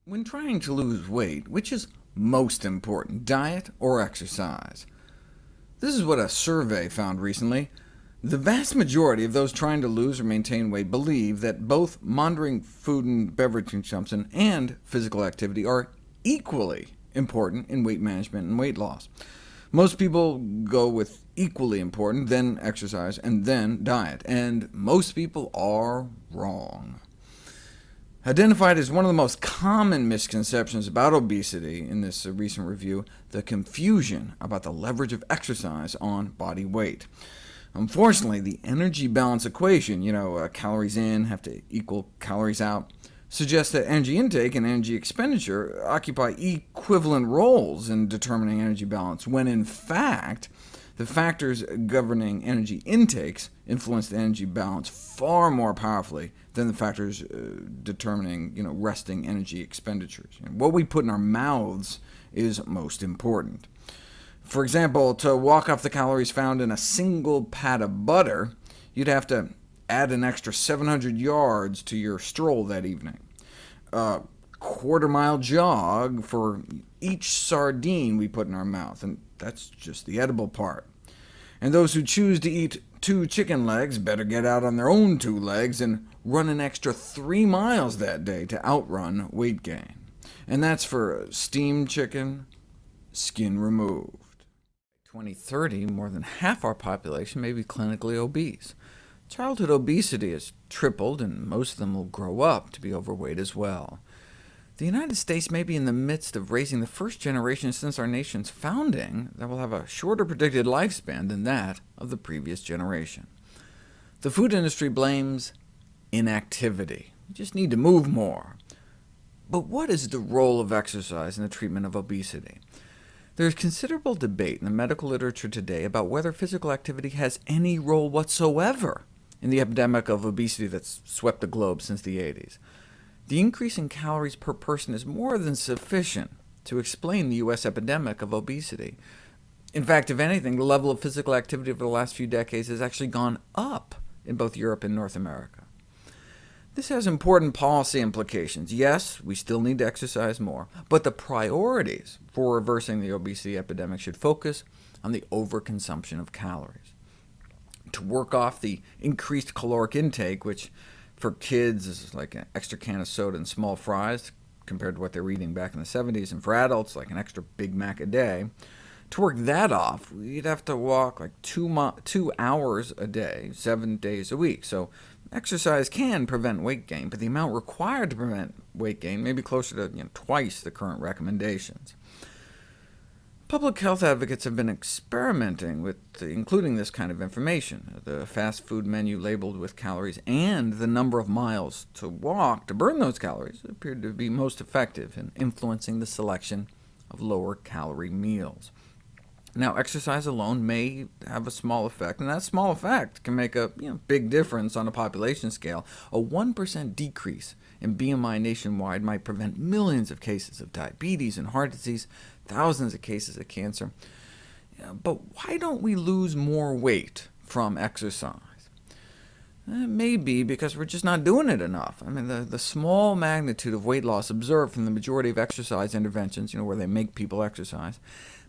When trying to lose weight, which is most important, diet or exercise? This is what a survey found recently. The vast majority of those trying to lose or maintain weight believe that both monitoring food and beverage consumption and physical activity are equally important in weight management and weight loss. Most people go with equally important, then exercise, and then diet, and most people are wrong. Identified as one of the most common misconceptions about obesity in this recent review, the confusion about the leverage of exercise on body weight. Unfortunately, the energy balance equation, calories in have to equal calories out, suggests that energy intake and energy expenditure occupy equivalent roles in determining energy balance, when in fact, the factors governing energy intakes influence the energy balance far more powerfully than the factors determining resting energy expenditures. What we put in our mouths is most important. For example, to walk off the calories found in a single pat of butter, you'd have to add an extra 700 yards to your stroll that evening. A quarter-mile jog for each sardine we put in our mouth, and that's just the edible part. And those who choose to eat 2 chicken legs better get out on their own 2 legs and run an extra 3 miles that day to outrun weight gain. And that's for steamed chicken, skin removed. By 2030, more than half our population may be clinically obese. Childhood obesity has tripled, and most of them will grow up to be overweight as well. The United States may be in the midst of raising the first generation since our nation's founding that will have a shorter predicted lifespan than that of the previous generation. The food industry blames inactivity. We just need to move more. But what is the role of exercise in the treatment of obesity? There is considerable debate in the medical literature today about whether physical activity has any role whatsoever in the epidemic of obesity that's swept the globe since the 80s. The increase in calories per person is more than sufficient to explain the U.S. epidemic of obesity. In fact, if anything, the level of physical activity over the last few decades has actually gone up in both Europe and North America. This has important policy implications. Yes, we still need to exercise more, but the priorities for reversing the obesity epidemic should focus on the overconsumption of calories. To work off the increased caloric intake, which for kids is like an extra can of soda and small fries, compared to what they were eating back in the 70s, and for adults, like an extra Big Mac a day. To work that off, you'd have to walk like 2 hours a day, 7 days a week. So exercise can prevent weight gain, but the amount required to prevent weight gain may be closer to twice the current recommendations. Public health advocates have been experimenting with including this kind of information. The fast food menu labeled with calories and the number of miles to walk to burn those calories appeared to be most effective in influencing the selection of lower-calorie meals. Now, exercise alone may have a small effect, and that small effect can make a big difference on a population scale. A 1% decrease in BMI nationwide might prevent millions of cases of diabetes and heart disease, thousands of cases of cancer. But why don't we lose more weight from exercise? It may be because we're just not doing it enough. I mean, the small magnitude of weight loss observed from the majority of exercise interventions, where they make people exercise,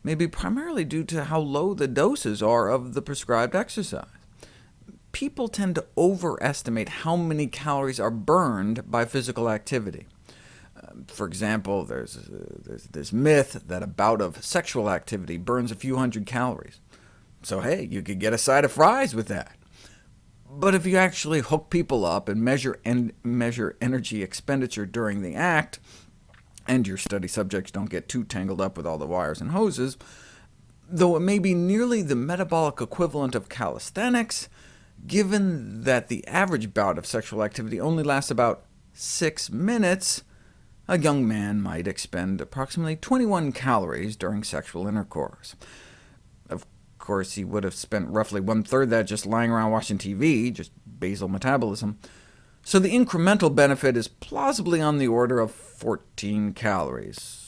may be primarily due to how low the doses are of the prescribed exercise. People tend to overestimate how many calories are burned by physical activity. For example, there's this myth that a bout of sexual activity burns a few hundred calories. So hey, you could get a side of fries with that. But if you actually hook people up and measure energy expenditure during the act, and your study subjects don't get too tangled up with all the wires and hoses, though it may be nearly the metabolic equivalent of calisthenics, given that the average bout of sexual activity only lasts about 6 minutes, a young man might expend approximately 21 calories during sexual intercourse. Of course, he would have spent roughly 1/3 that just lying around watching TV, just basal metabolism. So the incremental benefit is plausibly on the order of 14 calories.